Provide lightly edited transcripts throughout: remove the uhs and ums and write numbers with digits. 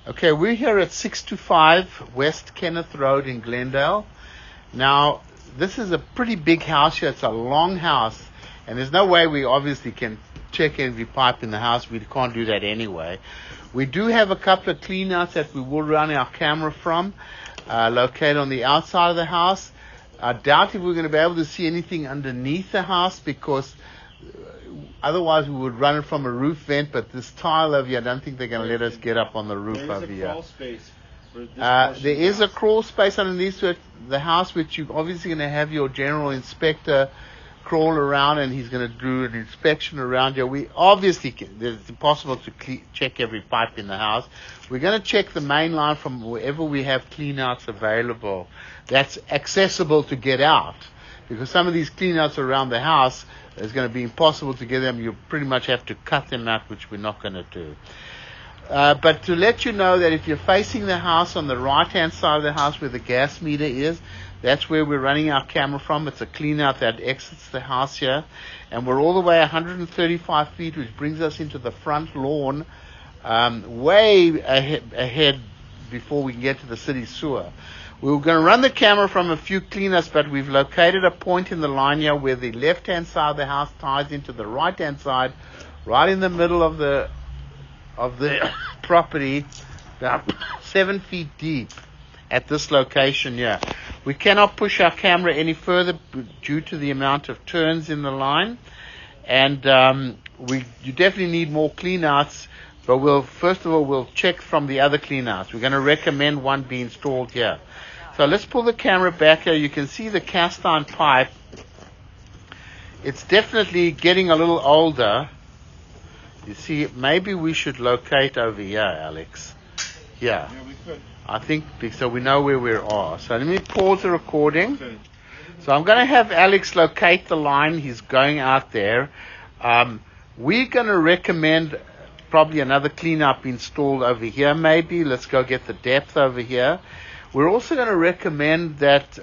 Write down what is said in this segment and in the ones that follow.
Okay, we're here at 625 West Kenneth Road in Glendale. Now, this is a pretty big house here. It's a long house, and there's no way we obviously can check every pipe in the house. We can't do that anyway. We do have a couple of cleanouts that we will run our camera from, located on the outside of the house. I doubt if we're going to be able to see anything underneath the house because otherwise we would run it from a roof vent, but this tile over here, I don't think they're going to let us get up on the roof over here. Crawl space for this There is a crawl space underneath the house, which you're obviously going to have your general inspector crawl around, and he's going to do an inspection around here. We obviously it's impossible to check every pipe in the house. We're going to check the main line from wherever we have cleanouts available that's accessible to get out, because some of these cleanouts around the house is going to be impossible to get them. You pretty much have to cut them out, which we're not going to do. But to let you know that if you're facing the house on the right-hand side of the house where the gas meter is, that's where we're running our camera from. It's a clean-out that exits the house here. And we're all the way 135 feet, which brings us into the front lawn, way ahead before we can get to the city sewer. We were going to run the camera from a few cleaners, but we've located a point in the line here where the left-hand side of the house ties into the right-hand side, right in the middle of the property, about 7 feet deep at this location here. We cannot push our camera any further due to the amount of turns in the line, and you definitely need more cleanouts. But we'll check from the other cleanouts. We're going to recommend one be installed here. So let's pull the camera back here. You can see the cast iron pipe. It's definitely getting a little older. You see, maybe we should locate over here, Alex. Here. Yeah, we could. I think so. We know where we are. So let me pause the recording. Okay. So I'm going to have Alex locate the line. He's going out there. We're going to recommend probably another cleanup installed over here. Maybe let's go get the depth over here. We're also going to recommend that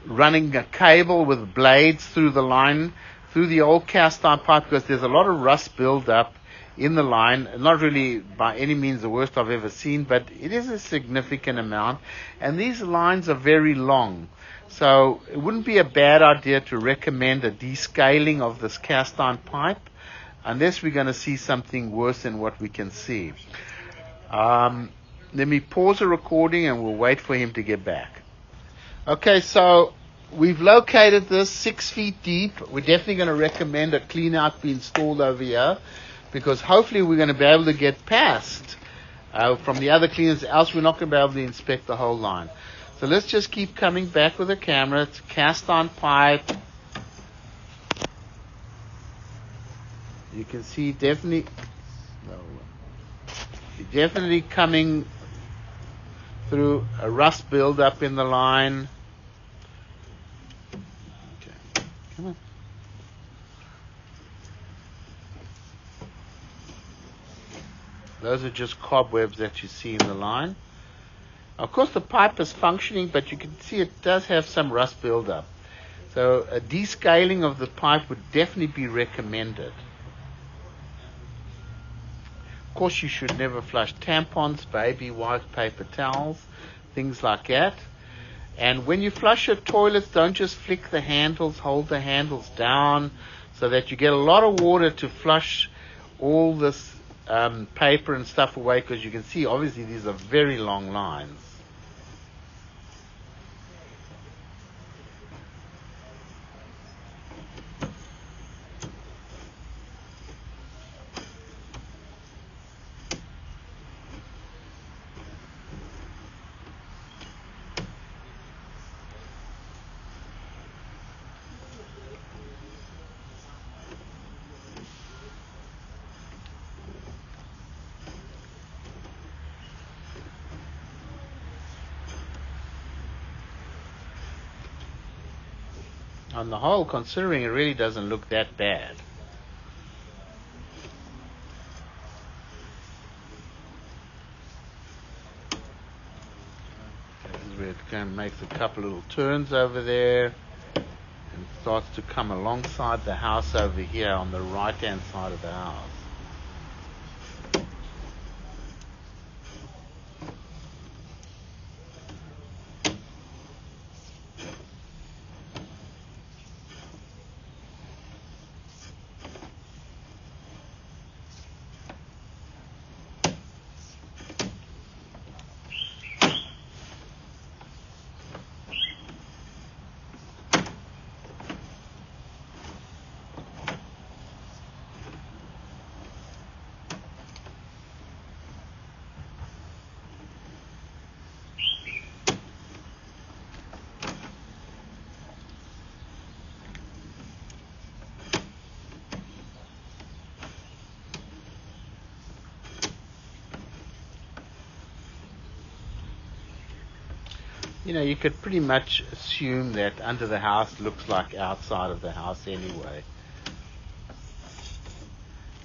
running a cable with blades through the line, through the old cast iron pipe, because there's a lot of rust buildup in the line. Not really by any means the worst I've ever seen, but it is a significant amount. And these lines are very long. So it wouldn't be a bad idea to recommend a descaling of this cast iron pipe, unless we're going to see something worse than what we can see. Let me pause the recording and we'll wait for him to get back. Okay, so we've located this 6 feet deep. We're definitely going to recommend a clean out be installed over here, because hopefully we're going to be able to get past from the other cleaners, else we're not going to be able to inspect the whole line. So let's just keep coming back with the camera. It's cast iron pipe. You can see definitely coming through a rust buildup in the line. Okay, come on. Those are just cobwebs that you see in the line. Of course, the pipe is functioning, but you can see it does have some rust buildup. So a descaling of the pipe would definitely be recommended. Of course, you should never flush tampons, baby wipes, paper towels, things like that. And when you flush your toilets, don't just flick the handles, hold the handles down so that you get a lot of water to flush all this paper and stuff away, because you can see obviously these are very long lines. On the whole, considering it really doesn't look that bad. This is where it kind of makes a couple little turns over there and starts to come alongside the house over here on the right hand side of the house. you could pretty much assume that under the house looks like outside of the house anyway.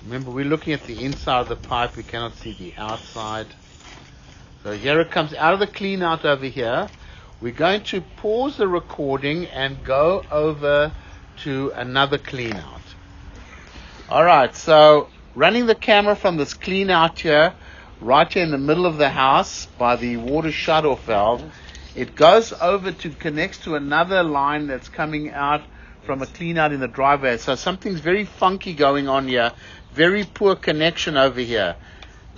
Remember, we're looking at the inside of the pipe. We cannot see the outside. So here it comes out of the clean out over here. We're going to pause the recording and go over to another clean out. All right, so running the camera from this clean out here, right here in the middle of the house by the water shut-off valve, it goes over to connects to another line that's coming out from a clean out in the driveway. So something's very funky going on here. Very poor connection over here.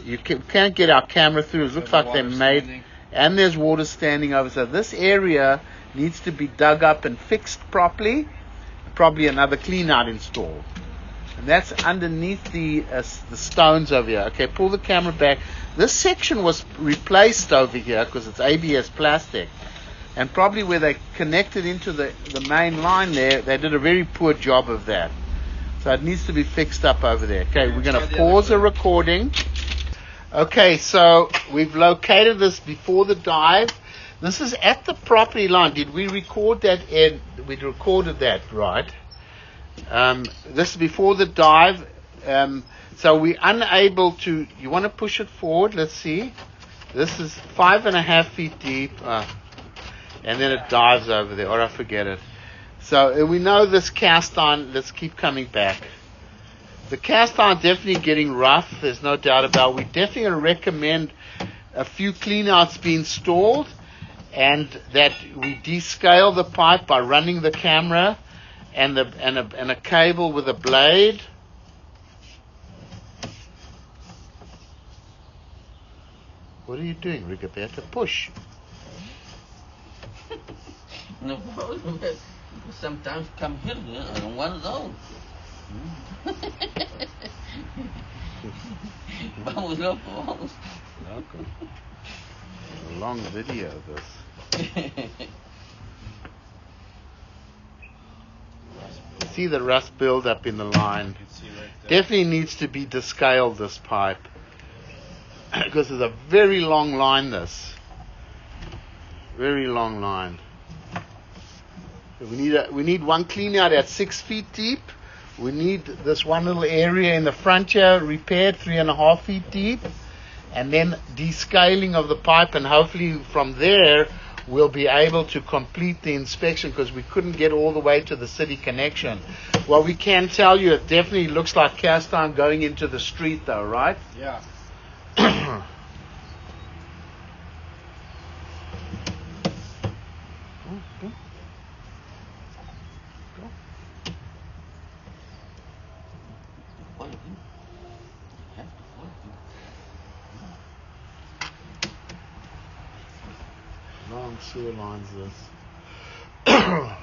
You can't get our camera through. It looks like they're made, and there's water standing over. So this area needs to be dug up and fixed properly. Probably another clean out installed. And that's underneath the stones over here. Okay, pull the camera back. This section was replaced over here because it's ABS plastic. And probably where they connected into the main line there, they did a very poor job of that. So it needs to be fixed up over there. Okay, we're going to pause the recording. Okay, so we've located this before the dive. This is at the property line. Did we record that, Ed? We recorded that, right? This is before the dive. So we're unable to... You want to push it forward? Let's see. This is 5.5 feet deep. And then it dives over there. Or I forget it. So we know this cast iron. Let's keep coming back. The cast iron definitely getting rough. There's no doubt about it. We definitely going to recommend a few clean outs be installed, and that we descale the pipe by running the camera and a cable with a blade. What are you doing, Rigoberto? Push. No problem. Sometimes come here, I don't want those. Vamos, loco, vamos. Okay. A long video, this. See the rust build-up in the line. Definitely needs to be descaled, this pipe. Because it's a very long line, this. Very long line. We need one clean out at 6 feet deep. We need this one little area in the front here repaired 3.5 feet deep, and then descaling of the pipe, and hopefully from there we'll be able to complete the inspection, because we couldn't get all the way to the city connection. Well, we can tell you it definitely looks like cast iron going into the street though, right? Yeah. Long sewer lines this. Now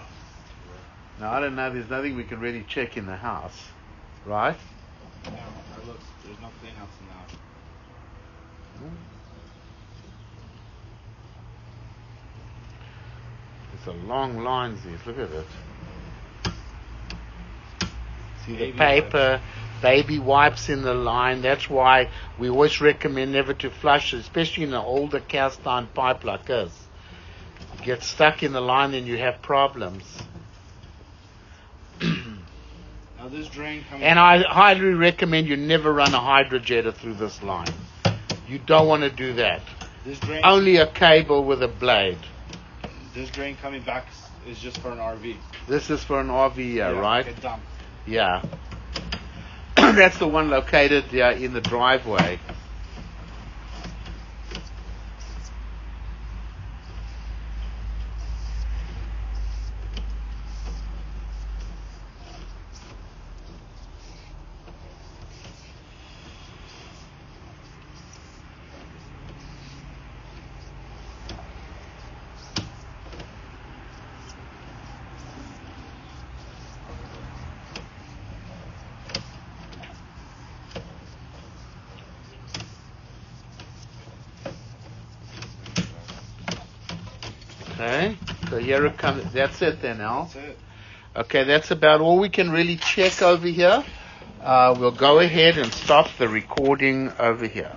I don't know, there's nothing we can really check in the house, right? No, there's no clean outs in the house. It's a long lines these, look at it. See the Baby paper, baby wipes in the line. That's why we always recommend never to flush, especially in an older cast iron pipe like this. You get stuck in the line and you have problems. Now this drain coming. And I highly recommend you never run a hydrojetter through this line. You don't want to do that. This drain. Only a cable with a blade. This drain coming back is just for an RV. This is for an RV, right? Like a dump. Yeah. That's the one located in the driveway. Okay, so here it comes. That's it then, Al. That's it. Okay, that's about all we can really check over here. We'll go ahead and stop the recording over here.